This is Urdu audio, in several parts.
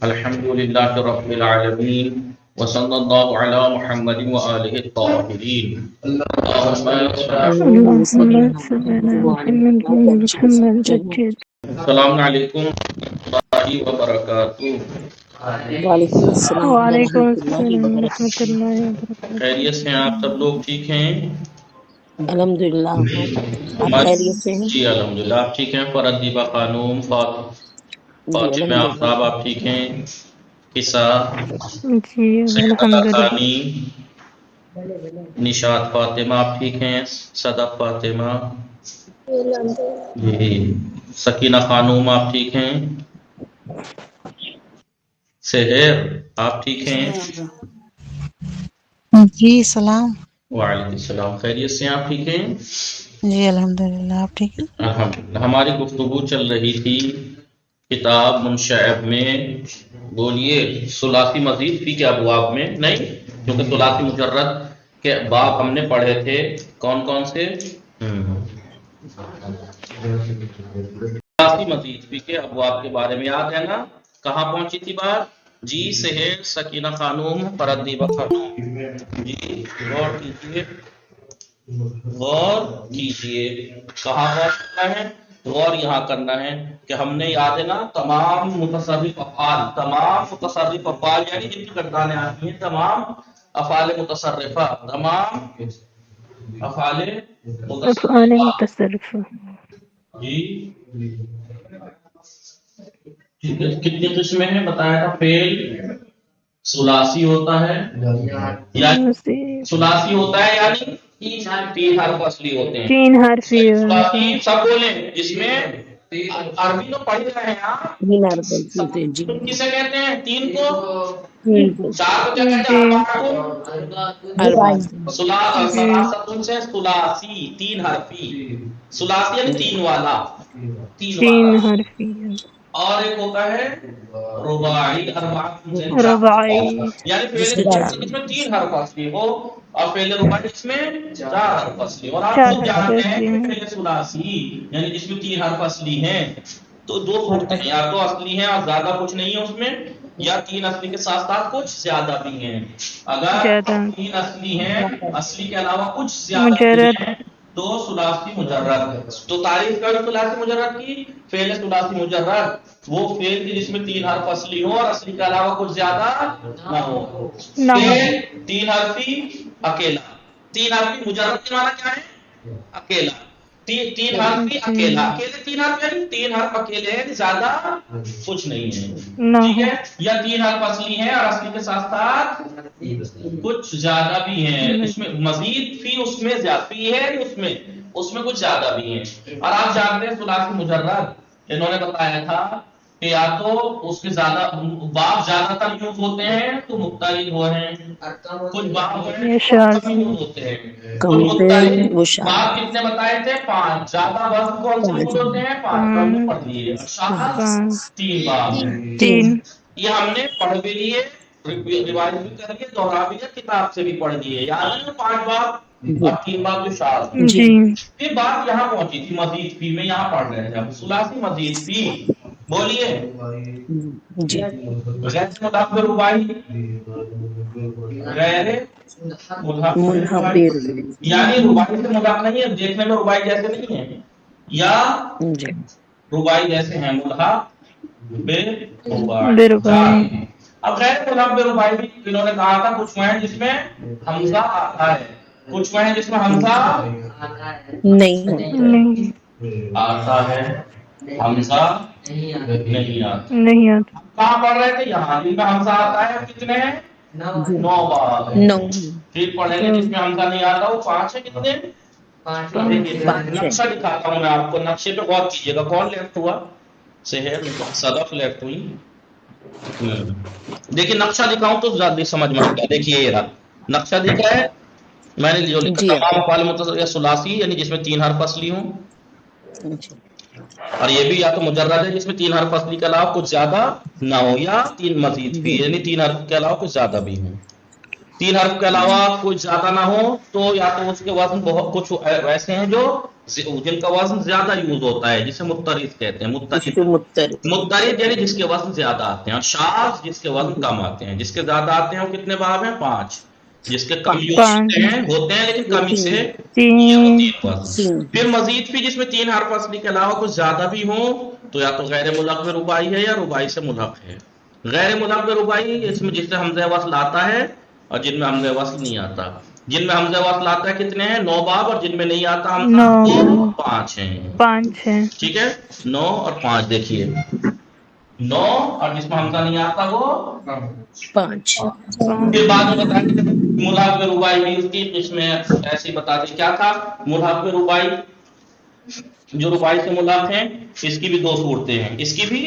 الحمد لله رب العالمين وصلى الله على محمد وآله الطاهرين اللهم صل اللهم صل على محمد محمد جديد. السلام علیکم ورحمۃ اللہ وبرکاتہ۔ وعلیکم السلام وعلیکم ورحمۃ اللہ السلام ورحمۃ وبرکاتہ۔ اللہ وبرکاتہ۔ خیریت سے ہیں آپ سب لوگ؟ ٹھیک ہیں؟ الحمدللہ آپ خیریت سے ہیں؟ جی الحمدللہ آپ ٹھیک ہیں؟ فرحدیبہ خانوم، جی فاطمہ الحمدللہ آفتاب آپ ٹھیک ہیں؟ قصہ جی سیدہ الحمدللہ۔ ثانی، نشاط فاطمہ آپ ٹھیک ہیں؟ صدف فاطمہ جی، سکینہ خانوم آپ ٹھیک ہیں؟ سہیر آپ ٹھیک ہیں؟ جی سلام۔ وعلیکم السلام، خیریت سے ہیں آپ ٹھیک ہیں؟ جی الحمدللہ آپ ٹھیک ہیں؟ الحمدللہ۔ ہماری گفتگو چل رہی تھی کتاب منشعب میں، بولیے ثلاثی مزید فی کے ابواب میں نہیں، کیونکہ ثلاثی مجرد کے باب ہم نے پڑھے تھے کون کون سے؟ ثلاثی مزید فی کے ابواب کے بارے میں یاد ہے نا؟ کہاں پہنچی تھی بات؟ جی سہیل، سکینہ خانوم، فرحدیبہ خانوم، جی غور کیجیے، غور کیجیے کہاں غور کرنا ہے؟ غور یہاں کرنا ہے کہ ہم نے یاد ہے نا تمام متصرف افعال یعنی جن کی گردانیں آتی ہیں، تمام افعال متصرفہ، تمام افعال افعال متصرفہ متصرفہ جی کتنی قسمیں ہیں بتایا تھا؟ فعل ثلاثی ہوتا ہے یعنی ثلاثی ہوتا ہے یعنی تین حرف اصلی ہوتے ہیں، تین حرفی ثلاثی سب بولیں جس میں عربی تو پڑھ رہے ہیں آپ، تین حرف ہوتے ہیں جی، کسے کہتے ہیں؟ تین کو، تین کو چار کو کیا کہتے ہیں؟ اربع ثلاثتن سے ثلاثی تین حرفی، ثلاثی یعنی تین والا، تین تین والا، حرفی اور ایک ہوتا ہے رباعی، رباعی یعنی جس فعل میں چار جس میں تین حرف اصلی ہو، اور فعل رباعی جس میں چار حرف اصلی ہو، اور آپ چار خود حرف جانتے ہیں اصلی کہ ہیں۔ فعل ثلاثی یعنی جس میں تین حرف اصلی ہیں تو دو صورتیں ہیں، یا تو اصلی ہیں اور زیادہ کچھ نہیں ہے اس میں، یا تین اصلی کے ساتھ ساتھ کچھ زیادہ بھی ہیں۔ اگر زیادہ تین اصلی ہیں، اصلی کے علاوہ کچھ زیادہ بھی مجرد ہیں تو ثلاثی مجرد۔ تو تعریف کر ثلاثی مجرد کی، فعل ثلاثی مجرد وہ فعل کی جس میں تین حرف اصلی ہو اور اصلی کے علاوہ کچھ زیادہ نہ ہو۔ نہ ہو۔ فعل تین حرفی اکیلا، تین حرفی مجرد کے معنی کیا ہے؟ اکیلا، تین حرفی اکیلا، اکیلے تین حرف یعنی تین حرف اکیلے ہیں، زیادہ کچھ نہیں ہے، نہ ٹھیک ہو۔ ہے؟ یا تین حرف اصلی ہیں اور اصلی کے ساتھ ساتھ کچھ زیادہ بھی ہیں، اس میں مزید فی، اس میں زیادہ فی ہے، اس میں کچھ زیادہ بھی ہیں۔ اور آپ جانتے ہیں ثلاثی مجرد انہوں نے بتایا تھا کہ یا تو اس کے زیادہ باب زیادہ تر یوز ہوتے ہیں تو مختلف ہو ہیں، کچھ باب یہ شاذ کم یوز ہوتے ہیں تو کم ہوتے ہیں وہ مختلف۔ شاذ باب کتنے بتائے تھے؟ 5۔ زیادہ وزن کون سے یوز ہوتے ہیں؟ 5 کو ہم نے پڑھ لیے، شاذ 3 باب ہیں۔ تین۔ یہ ہم نے پڑھ بھی لیے، روایت بھی کر لیے، دوہرا بھی لیے، کتاب سے بھی پڑھ لیے، یاد ہے نا 5 باب اور 3 باب جو شاذ ہیں۔ جی پھر بات یہاں پہنچی تھی مزید فی میں، یہاں پڑھ رہے تھے ہم ثلاثی مزید فی، بولیے جی غیر مضاف رباعی، غیر مضاف منحبر یعنی رباعی سے مضاف نہیں ہے، دیکھنے میں رباعی جیسے نہیں ہے، یا جی رباعی جیسے ہیں، ملحق بے بے رباعی۔ اب غیر ملحق بے رباعی بھی انہوں نے کہا تھا کچھ وہ ہیں جس میں حمزہ آتا ہے، کچھ وہ ہیں جس میں حمزہ نہیں ہوتا نہیں آتا ہے، حمزہ نہیں آتا۔ نہیں آتا۔ کہاں پڑھ رہے تھے؟ یہاں جن میں حمزہ آتا ہے کتنے ہیں؟ 9 باب ہیں۔ 9 پھر پڑھیں گے جس میں حمزہ نہیں آتا وہ 5 ہے، کتنے؟ دیکھیے 5 ہے۔ نقشہ دکھاتا ہوں میں آپ کو، نقشے پہ غور کیجیے گا، کون لیفٹ ہوا؟ سہیل، صدف لیفٹ ہوئی۔ دیکھیے نقشہ دکھاؤں تو زیادہ سمجھ میں آئے گا، دیکھیے یہ رہا نقشہ دکھا ہے میں نے جو لکھا، جی تمام افعال متصرفہ ثلاثی یعنی جس میں 3 حرف اصلی ہوں، جی اور یہ بھی یا تو مجرد ہے جس میں 3 حرف اصلی کے علاوہ کچھ زیادہ نہ ہو، یا 3 مزید بھی یعنی 3 حرف کے علاوہ کچھ زیادہ بھی ہوں۔ 3 حرف کے علاوہ کچھ زیادہ نہ ہو تو یا تو اس کے وزن بہت کچھ ایسے ہیں جو جن کا وزن زیادہ یوز ہوتا ہے، جسے مضطرد کہتے ہیں. مضطرد یعنی جس کے وزن زیادہ آتے ہیں، اور شاذ جس کے وزن کم آتے ہیں. جس کے زیادہ آتے ہیں وہ کتنے باب ہیں؟ 5. جس کے کم یوز ہوتے ہیں لیکن کمی سے یہ وہ 3 وزن. پھر مزید بھی جس میں 3 حرف اصلی کے علاوہ کچھ زیادہ بھی ہوں تو یا تو غیر ملغ میں رباعی ہے یا رباعی سے ملغ ہے. غیر ملغ میں رباعی اس میں جس سے حمزہ وصل آتا ہے اور جن میں حمزہ وصل نہیں آتا. جن میں حمزہ وصل آتا ہے کتنے ہیں؟ 9 باب، اور جن میں نہیں آتا حمزہ وہ 5 ہیں. 5 ہیں. ٹھیک ہے، 9 اور 5 دیکھیے. 9 اور جس میں حمزہ نہیں آتا وہ 5. پھر بعد میں بتائیں گے ملحق میں رباعی بھی اس کی قسمیں ایسی بتا دیں. کیا تھا ملحق میں رباعی؟ جو رباعی سے ملحق ہیں اس کی بھی 2 صورتیں ہیں. اس کی بھی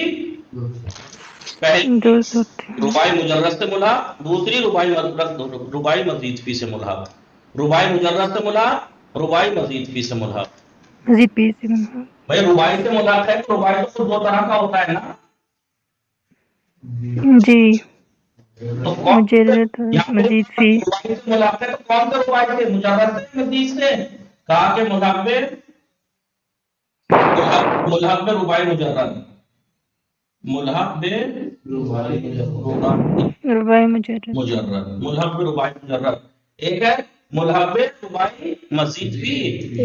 پہلی رباعی مجرد سے ملحق، دوسری رباعی مزید فی سے ملحق. رباعی مجرد سے ملحق، رباعی مزید فی سے ملحق. مزید فی سے ملحق. بھائی رباعی سے ملحق ہے تو رباعی تو 2 طرح کا ہوتا ہے نا. جی تو کون مجرد مزید فی. رباعی سے ملحق ہے تو کون سا رباعی سے؟ مجرد سے مزید سے؟ کہا کہ ملحق میں رباعی مجرد، ملحق بے رباعی مجرد. ملحق بے رباعی مجرد. ایک ہے ملحق بے رباعی مزید فی.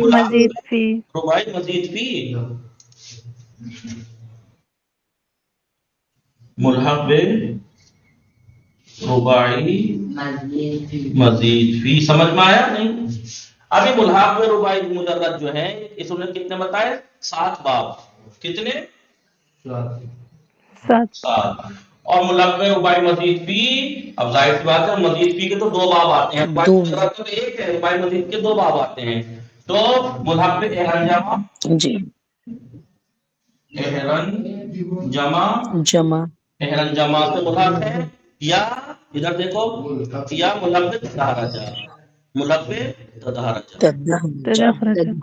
مزید فی. رباعی مزید فی، ملحق بے رباعی مزید فی. سمجھ میں آیا نہیں؟ ابھی ملحق بے رباعی مجرد جو ہے اس نے کتنے بتائے؟ 7 باب. کتنے؟ 7. اور ملحق بے رباعی مزید فی، اب ظاہر سی بات ہے مزید فی کے تو 2 باب آتے ہیں. رباعی مجرد تو ایک ہے، رباعی مزید کے 2 باب آتے ہیں. تو ملحق بے احرن جمع، جی احرن جمع، جمع احرن جمع سے ملحق ہے، یا ادھر دیکھو یا ملحق بے تدحرج، ملحق بے تدحرج.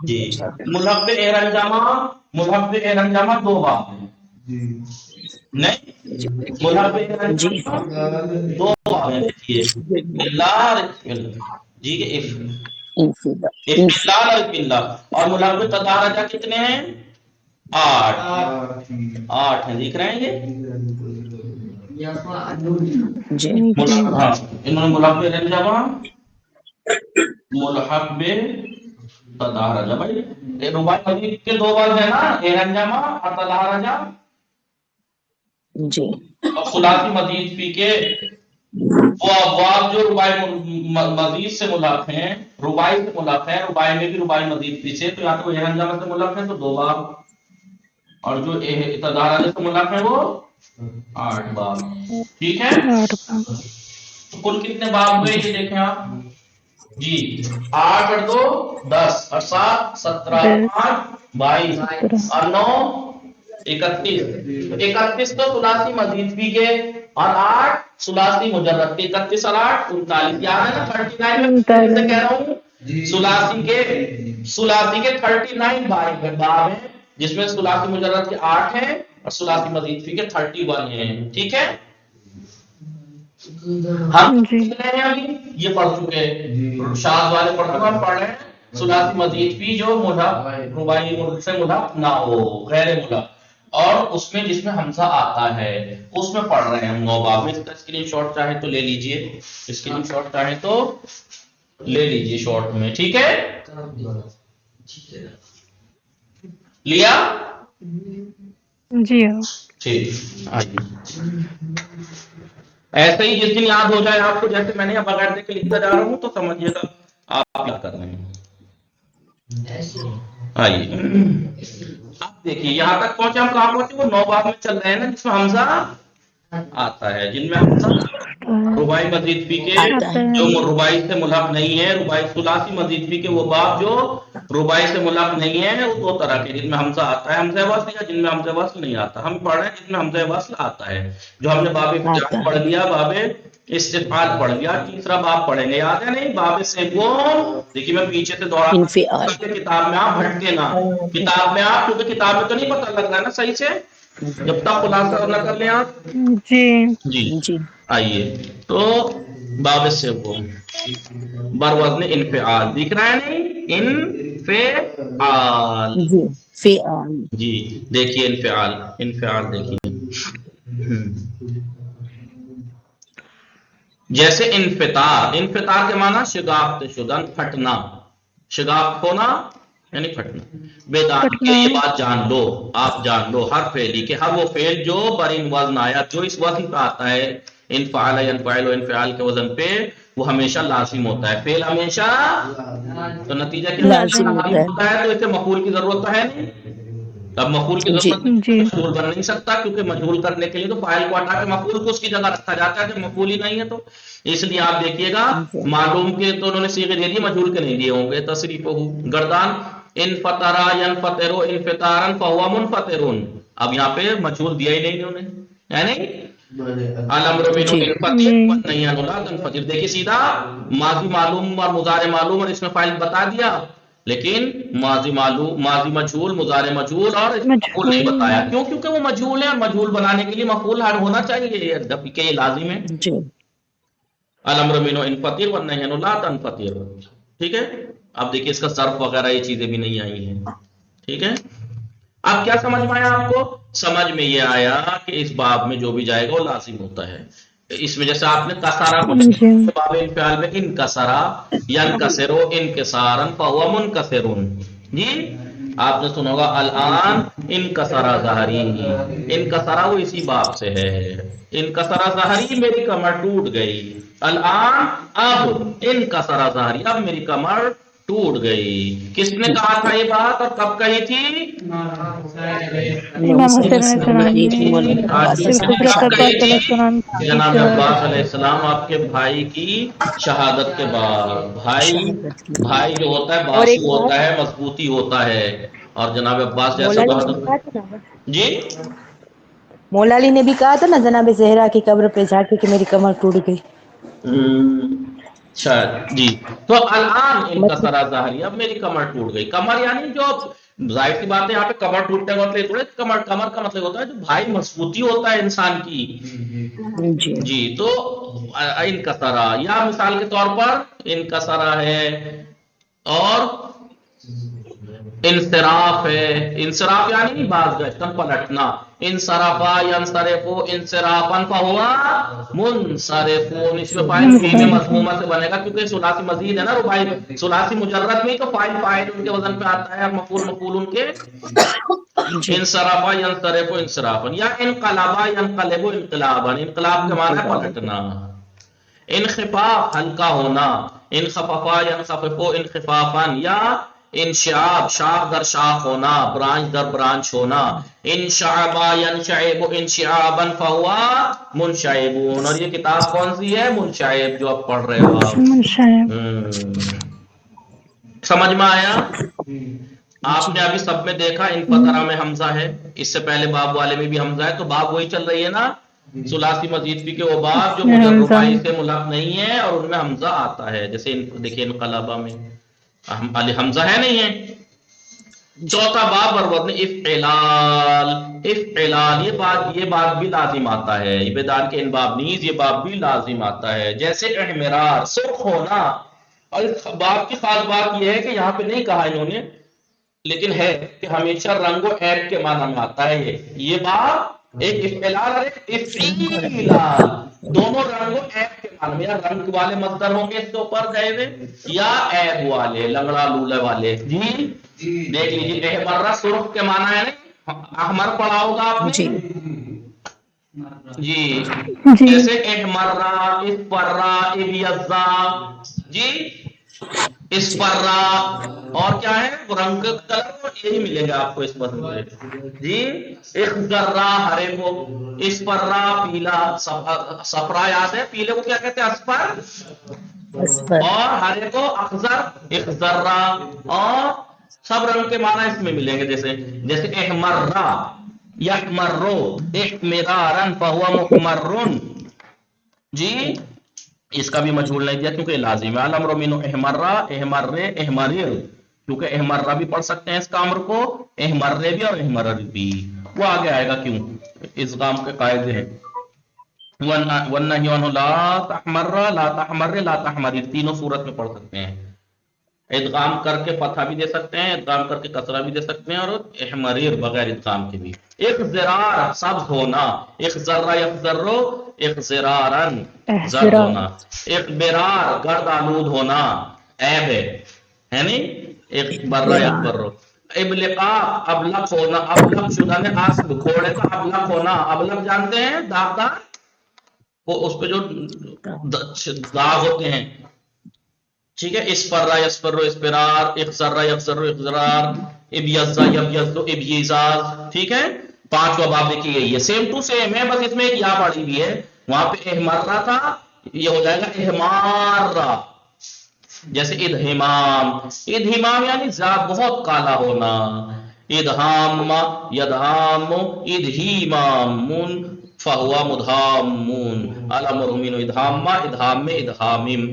جی ملحق بے احرن جمع، ملحق بے احرن جمع 2 باب ہیں. نہیں ملحق بے احرن جی جمع 2 باب ہیں. دیکھیے جی کہ افتلال اور افتلال. اور ملحق بے تدحرج کتنے ہیں؟ 8 ہیں. دیکھ رہے ہیں یہ جی ہاں انہوں نے ملحق بے احرن جمع، ملحق بے تدحرج. بھائی رباعی مزید کے 2 باب ہیں نا، احرن جمع اور تدحرج. جی اور ثلاثی مزید فی کے وہ ابواب جو رباعی مزید سے ملحق ہیں، رباعی سے ملحق ہیں، رباعی میں بھی رباعی مزید فی سے، تو یا تو احرن جمع سے ملحق ہیں تو 2 باب، اور جو تدحرج سے ملحق ہیں وہ 8 باب. ٹھیک ہے، تو کل کتنے باب ہوئے یہ دیکھیں آپ جی. 8 اور 2 10 اور 7 17 8 22 اور 9 31. 31 تو ثلاثی مزید فی کے اور 8 ثلاثی مجرد کے. 31 اور 8 39. یاد ہے نا 39 میں سے کہہ رہا ہوں ثلاثی کے 39 باب ہیں، جس میں ثلاثی مجرد کے 8 ہیں اور ثلاثی مزید فی کے 31 ہیں. ٹھیک ہے، ہم کتنے ہیں ابھی یہ پڑھ چکے، شاذ والے پڑھ چکے، ہم پڑھ رہے ہیں ثلاثی مزید فی جو ملحق رباعی سے ملحق نہ ہو، غیر ملحق، اور اس میں جس میں حمزہ آتا ہے اس میں پڑھ رہے ہیں ہم 9 باب میں. اس کا اسکرین شاٹ چاہے تو لے لیجئے، اسکرین شاٹ چاہے تو لے لیجئے شارٹ میں. ٹھیک ہے، لیا جی ہاں. ٹھیک. آئیے ایسے ہی جس دن یاد ہو جائے آپ کو، جیسے میں نے بغیر دیکھے لکھتا جا رہا ہوں تو سمجھیے گا آپ کیا کر رہے ہیں. آئیے اب دیکھیے یہاں تک پہنچے ہم. کہاں پہنچے؟ وہ 9 باب میں چل رہے ہیں نا جس میں حمزہ آتا ہے، جن میں حمزہ رباعی مزید فی کے جو رباعی سے ملحق نہیں ہے، رباعی ثلاثی مزید فی کے وہ باب جو رباعی سے ملحق نہیں ہے، وہ 2 طرح کے، جن میں حمزہ آتا ہے حمزہ وصل، یا جن میں حمزہ وصل نہیں آتا. ہم پڑھ رہے ہیں جن میں حمزہ وصل آتا ہے، جو ہم نے باب افتعال پڑھ لیا، باب استفعال پڑھ لیا. تیسرا باب پڑھیں گے، یاد ہے نہیں؟ باب سیکون. دیکھیے میں پیچھے سے دوہرا کتاب میں آپ ہٹتے نا، کتاب میں آپ، کیونکہ کتاب میں تو نہیں پتہ لگ رہا ہے نا صحیح سے، جب تک خلاصہ نہ کر لیں آپ. جی جی آئیے تو باب سوم بروزن انفعال دکھ رہا ہے نہیں؟ انفعال جی فعال جی دیکھیے انفعال دیکھیے جیسے انفطار کے معنی شگافت شدن پھٹنا شگافت ہونا یعنی پھٹنا بیدان کے یہ بات جان لو آپ جان لو ہر فعلی کہ ہر وہ فعل جو برین وزن آیا جو اس وزن پہ آتا ہے انفعال ینفعل و انفعال کے وزن پہ وہ ہمیشہ لازم ہوتا ہے فعل ہمیشہ تو نتیجہ کیا لازم ہوتا ہے تو اسے مفعول کی ضرورت ہے نہیں اب مفعول کی ضرورت جی مجھول بن نہیں سکتا کیونکہ مجھول کرنے کے لیے تو فاعل کو ہٹا کے مفعول کو اس کی جگہ رکھا جاتا ہے جب مفعول ہی نہیں ہے تو اس لیے آپ دیکھیے گا معلوم کے تو انہوں نے صیغے دے دیے مجھول کے نہیں دیے ہوں گے تصریف گردان انفطر ینفطر انفطارا فهو منفطر اب یہاں پہ مجھول دیا ہی نہیں انہوں نے یعنی الامر من الفطر والنهي لا تنفطر دیکھیے سیدھا ماضی معلوم اور مضارع معلوم اور اس میں فاعل بتا دیا لیکن ماضی معلوم ماضی مجھول مضارع مجھول اور مفعول نہیں بتایا کیوں کیونکہ وہ مجھول ہے اور مجھول بنانے کے لیے مفعول ہونا چاہیے جبکہ یہ لازم ہے جی الامر من انفطر والنهي لا تنفطر ٹھیک ہے اب دیکھیے اس کا صرف وغیرہ یہ چیزیں بھی نہیں آئی ہیں ٹھیک ہے اب کیا سمجھ میں آیا آپ کو سمجھ میں یہ آیا کہ اس باب میں جو بھی جائے گا وہ لازم ہوتا ہے اس میں جیسے آپ نے کسرہ کو باب انفعال میں انکسرا ینکسرو انکسارا فهو منکسر جی آپ نے سنا ہوگا الان انکسرا ظہری انکسرا وہ اسی باب سے ہے انکسرا ظہری میری کمر ٹوٹ گئی الان اب انکسرا ظہری اب میری کمر ٹوٹ گئی کس نے کہا تھا یہ بات اور کب کہی تھی امام حسین علیہ السلام جناب عباس علیہ السلام آپ کے بھائی کی شہادت کے بعد بھائی جو ہوتا ہے باسی ہوتا ہے مضبوطی ہوتا ہے اور جناب عباس جیسا بہادر جی مولا علی نے بھی کہا تھا نا جناب زہرا کی قبر پہ جا کے کہ میری کمر ٹوٹ گئی شاید جی تو الان انکسرا ظہری اب میری کمر ٹوٹ گئی کمر یعنی جو ظاہر سی بات ہے یہاں پہ کمر ٹوٹنے کا مطلب تھوڑے کمر کا مطلب ہوتا ہے جو بھائی مضبوطی ہوتا ہے انسان کی جی تو انکسرا یا مثال کے طور پر انکسرا ہے اور انصراف ہے انصراف یعنی باز گشتن پلٹنا انصرفا ینصرفو انصرافا فہوا منصرفون اس میں فاعل فی میں مضمومہ سے بنے گا کیونکہ ثلاثی مزید ہے نا رباعی ثلاثی مجرد میں تو فاعل فاعل ان کے وزن پہ آتا ہے اور مفعول مفعول ان کے انصرفا ینصرفو انصرافا یا انقلبا ینقلبو انقلابا انقلاب کے معنی ہے پلٹنا انخفاف ہلکا ہونا انخففا ینخففو انخفافا یا انشعاب شاخ در شاخ ہونا برانچ در برانچ ہونا انشعبا ینشعب انشعابا فہوا منشعبون اور یہ کتاب کون سی ہے منشعب جو آپ پڑھ رہے ہو آپ سمجھ میں آیا آپ نے ابھی سب میں دیکھا انفطرہ میں حمزہ ہے اس سے پہلے باب والے میں بھی حمزہ ہے تو باب وہی چل رہی ہے نا ثلاثی مزید بھی کے وہ باب جو مجربائی سے ملحق نہیں ہے اور ان میں حمزہ آتا ہے جیسے دیکھیے انقلابہ میں حمزہ ہے نہیں ہے چوتھا باب بروزن افعلال افعلال یہ بات بھی لازم آتا ہے ابدال کے ان باب نیز یہ باب بھی لازم آتا ہے جیسے احمرار سرخ ہونا اور اس باب کی خاص بات یہ ہے کہ یہاں پہ نہیں کہا انہوں نے لیکن ہے کہ ہمیشہ رنگ و عیب کے معنی میں آتا ہے یہ باب ایک افعلال اور ایک افعلال دونوں رنگ و عیب کے معنی میں یا رنگ والے مصدر ہوں گے اس کے اوپر گئے ہوئے یا عیب والے لنگڑا لولے والے جی دیکھ لیجیے احمرہ سرخ کے معنی ہے نا احمر پڑھا ہوگا آپ نے جی جیسے احمرہ اسپرہ ابیضا جی اسپرہ اور کیا ہے وہ رنگ کلر یہی ملے گا آپ کو اس وزن میں جی اخضرہ ہرے کو اسپرہ پیلا صفرا یاد ہے پیلے کو کیا کہتے ہیں اسپر اور ہرے کو اخضر اخضرہ اور سب رنگ کے معنی اس میں ملیں گے جیسے احمرہ یحمرو احمرارا فہو محمرن جی اس کا بھی مجھول نہیں دیا کیونکہ یہ لازم ہے الامر من احمرہ احمرے احمرر کیونکہ احمرہ بھی پڑھ سکتے ہیں اس کا امر کو احمرے بھی اور احمرر بھی وہ آگے آئے گا کیوں ادغام کے قاعدے ہیں والنہی عنہ لا تحمر لا تحمر لا تحمر، تینوں صورت میں پڑھ سکتے ہیں. ادغام کر کے فتحہ بھی دے سکتے ہیں، ادغام کر کے کسرہ بھی دے سکتے ہیں، اور احمریر بغیر ادغام کے بھی. اخضرار سبز ہونا، اخضر یخضر اخضرارن زرد ہونا. اخبرار گرد آلود ہونا عیب ہے نہیں، اخبر یخبر. ابلقاء ابلق ہونا، ابلق شدہ نے اسب گھوڑے کا ابلق ہونا. ابلق جانتے ہیں داغدار، وہ اس پہ جو داغ ہوتے ہیں، ٹھیک ہے. اسفرا یسفر اسفرار، اخضر یخضر اخضرار، ابیض یبیض ابیضاز. ٹھیک ہے، 5واں باب دیکھیے گئی ہے، سیم ٹو سیم ہے، بس اس میں ایک یا پڑی ہوئی ہے. وہاں پہ احمرہ تھا، یہ ہو جائے گا احمارہ. جیسے ادہمام، ادہمام یعنی بہت کالا ہونا. ادہام یدہام ادہیمامون فہوا مدھامون. الامر من ادہام، ادہام میں ادہامم.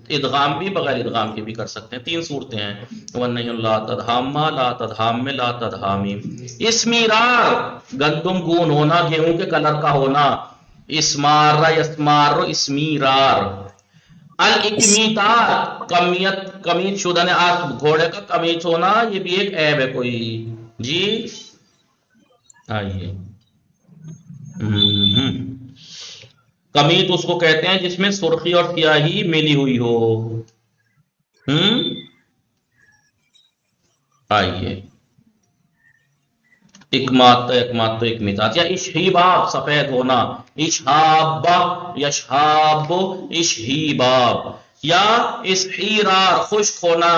ادغام بھی بغیر ادغام کے بھی کر سکتے ہیں. 3 صورتیں ہیں. وَنَّهِ لا تدہام لا تدہام میں لا تدہامیم. اسمیرار گندم گون ہونا، گیہوں کے کلر کا ہونا. اسمار یسمار اسمیرار. الاکمیتار کمیت شدہ نے اسب گھوڑے کا کمیت ہونا، یہ بھی ایک عیب ہے کوئی. جی آئیے، کمیت اس کو کہتے ہیں جس میں سرخی اور سیاہی ملی ہوئی ہو. آئیے، اکمات تو اکمیتات. یا اشہیباب سفید ہونا، اشہاب یشہاب اشہیباب. یا اسحیرار خشک ہونا،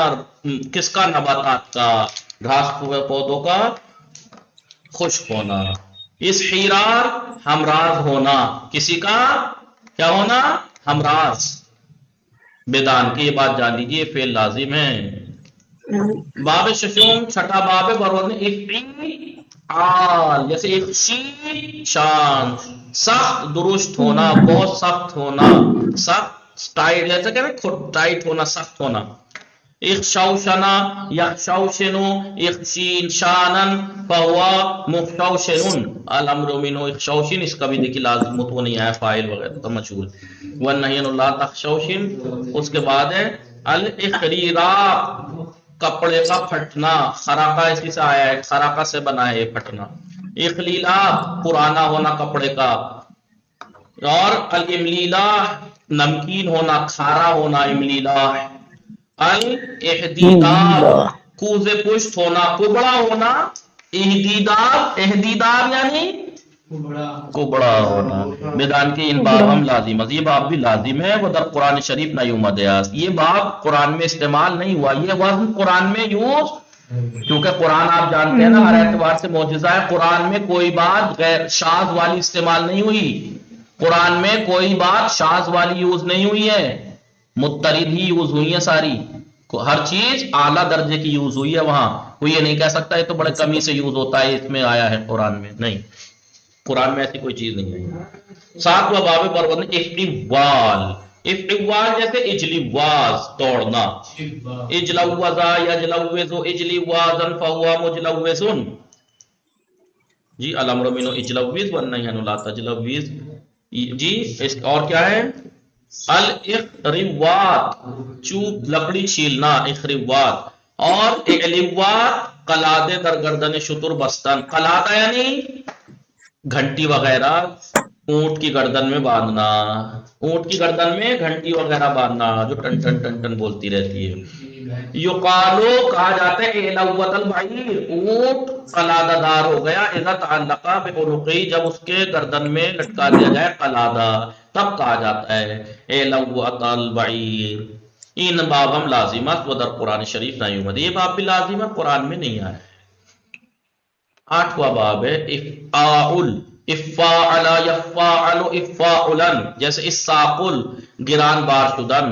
کس کا؟ نباتات کا، گھاس پودوں کا خشک ہونا. اسحیرار ہمراز ہونا، کسی کا کیا ہونا؟ ہمراز. بیدان کی یہ بات جان لیجیے، فعل لازم ہے. باب ششم چھٹا باب ہے بروزن افعال، جیسے اخشی شان سخت درست ہونا، بہت سخت ہونا، سخت ٹائٹ، جیسے کہ نا ٹائٹ ہونا، سخت ہونا. اخشوشنا یخشوشنو اخشین شانن فہوا مخشوشن. الامر منہ اخشوشن، اس کا بھی دیکھیے لازم وہ نہیں آیا، فاعل وغیرہ تو مجهول. والنہی عن لا تخشوشن. اس کے بعد ہے الاخریرا کپڑے کا پھٹنا، خراقہ اسی سے آیا ہے، خراقہ سے بنا ہے یہ پھٹنا. اخلیلا پرانا ہونا کپڑے کا. اور الاملیلا نمکین ہونا، کھارا ہونا. املیلا. الاحدیدار کوزے پشت ہونا، کبڑا ہونا. احدیدار یعنی کبڑا ہونا. میدان کے ان باب ہم لازم، یہ باب بھی لازم ہے. وہ در قرآن شریف نہ یومدیاس، یہ باب قرآن میں استعمال نہیں ہوا، یہ وزن قرآن میں یوز، کیونکہ قرآن آپ جانتے ہیں نا ہر اعتبار سے معجزہ ہے. قرآن میں کوئی بات غیر شاذ والی استعمال نہیں ہوئی. قرآن میں کوئی بات شاذ والی یوز نہیں ہوئی ہے، مضطرد ہی یوز ہوئی ہے ساری. ہر چیز اعلیٰ درجے کی یوز ہوئی ہے وہاں. کوئی یہ نہیں کہہ سکتا یہ تو بڑے کمی سے یوز ہوتا ہے، اس میں آیا ہے قرآن میں نہیں. قرآن میں ایسی کوئی چیز نہیں ہے. 7واں باب بربند افعوال. افعوال جیسے اجلواز دوڑنا. اجلوزا یجلوز اجلوازن فہوا مجلوزن. جی الامر منہ اجلوز والنہی عنہ لا تجلوز. جی اور کیا ہے؟ الاخروات چوب لکڑی چھیلنا، اخروات. اور اعلوات قلادے در گردن شتر بستن. قلادہ یعنی گھنٹی وغیرہ اونٹ کی گردن میں باندھنا، اونٹ کی گردن میں گھنٹی وغیرہ باندھنا جو ٹن ٹن ٹن ٹن بولتی رہتی ہے. یقالو کہا جاتا ہے اعلوت البعیر اونٹ قلادہ دار ہو گیا، اذا تعلق بعنقی جب اس کے گردن میں لٹکا دیا جائے قلادہ تب کہا جاتا ہے اعلوت البعیر. ان باب ہم لازمات و در قرآن شریف نہ یومد، یہ باب بھی لازم ہے، قرآن میں نہیں آیا. 8واں باب ہے افعال. افعل یفعل افعلن، جیسے اساقل گران بار شدن،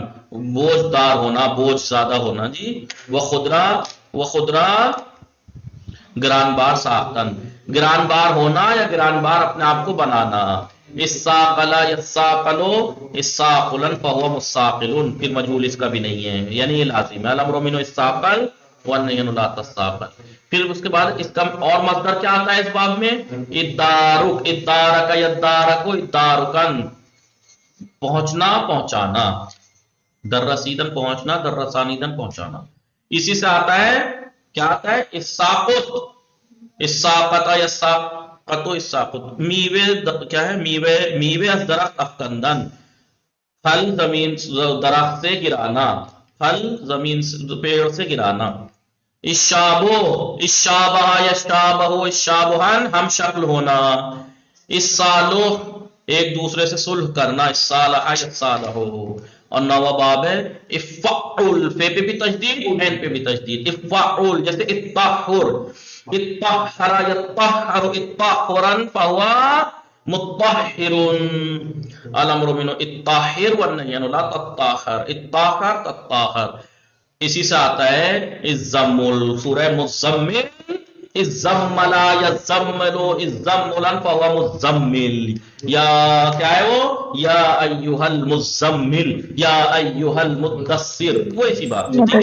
بوجھ دار ہونا، بوجھ زیادہ ہونا. جی وخدرا گران بار ساختن، گران بار ہونا یا گران بار اپنے آپ کو بنانا. اساقل یساقلو اساقلن فہو مساقلن، پھر مجہول اس کا بھی نہیں ہے، یعنی یہ لازم ہے. الامر منہ اساقل والنہی عنہ لا تساقل. پھر اس کے بعد اس کا اور مصدر کیا آتا ہے اس باب میں؟ ادارک، ادارک یدارک ادارکن. پہنچنا پہنچانا، در رسیدن پہنچنا، در رسانیدن پہنچانا. اسی سے آتا ہے کیا آتا ہے اساقط، اساقط یا ساقط و اساقط. میوے کیا ہے میوے از درخت افکندن، پھل زمین درخت سے گرانا، پھل زمین پیڑ سے گرانا. اشابو اشابہ یشابہ اشابہن ہم شکل ہونا. الصالح ایک دوسرے سے صلح کرنا، الصالح یصالح. اور نوا باب ہے افعل، فے پہ بھی تشدید عین پہ بھی تشدید. افعل جیسے الطہر، اطہر یطہر اطہرا فہو مطہر. الامر من الطاہر والنہی عن لا تطہر، اطہر تطہر. اسی سے آتا ہے الزمل، سورہ مزمل، الزملا یزملو الزملا فہو مزمل. یا کیا ہے وہ یا ایہا المزمل یا ایہا المدثر، وہ اسی بات ہے.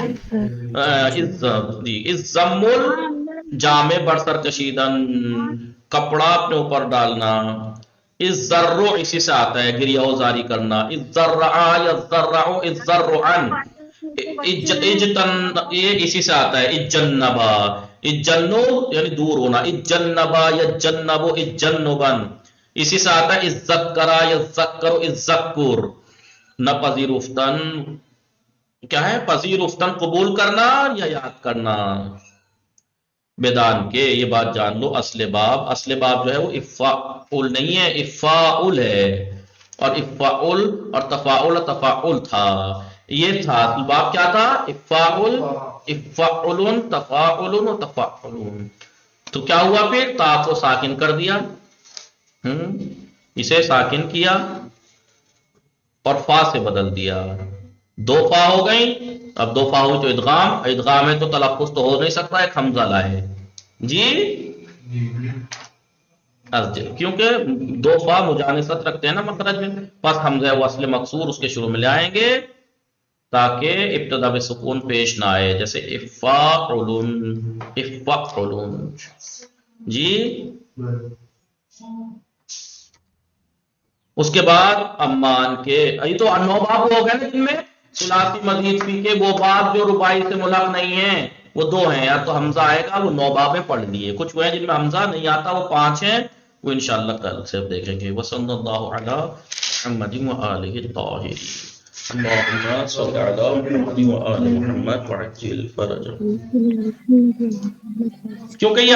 الزمل جامع بر سر کشیدن، کپڑا اپنے اوپر ڈالنا. الزرع اسی سے آتا ہے گریہ وزاری کرنا. الزرع یزرع الزرعن. یہ اسی سے آتا ہے اجنبا، اجنو یعنی دور ہونا. اجنبا یجنب اجنبن. اسی سے آتا ہے الذکر یذکر الذکر. نہ پذیرفتن کیا ہے پذیرفتن قبول کرنا یا یاد کرنا. بیدان کے یہ بات جان لو، اصل باب جو ہے وہ افعل نہیں ہے، افعل ہے. اور افعل اور تفاعل تھا. یہ تھا باب کیا تھا افعل تفاعل و تفعل. تو کیا ہوا پھر تا کو ساکن کر دیا، اسے ساکن کیا اور فا سے بدل دیا. دو فا ہو گئی. اب دو فا ہوئی تو ادغام ہے تو تلفظ تو ہو نہیں سکتا، ایک حمزہ لائے جی. کیونکہ دو فا مجانست رکھتے ہیں نا مخرج میں، پس حمزہ وصل مکسور اس کے شروع میں لے آئیں گے تاکہ ابتدا میں سکون پیش نہ آئے. جیسے افعلن جی. اس کے بعد امان کے یہ تو 9 باب ہو گئے نا جن میں ثلاثی مزید فی کے وہ باب جو رباعی سے ملحق نہیں ہیں وہ 2 ہیں. یا تو حمزہ آئے گا وہ 9 بابیں پڑھ لیے، کچھ وہ ہیں جن میں حمزہ نہیں آتا وہ 5 ہیں، وہ انشاءاللہ کل سے دیکھیں گے. وصلی اللہ علی محمد وآلہ الطاہرین. اللہم صل علی محمد وآل محمد وعجل فرجہ. کیونکہ یہ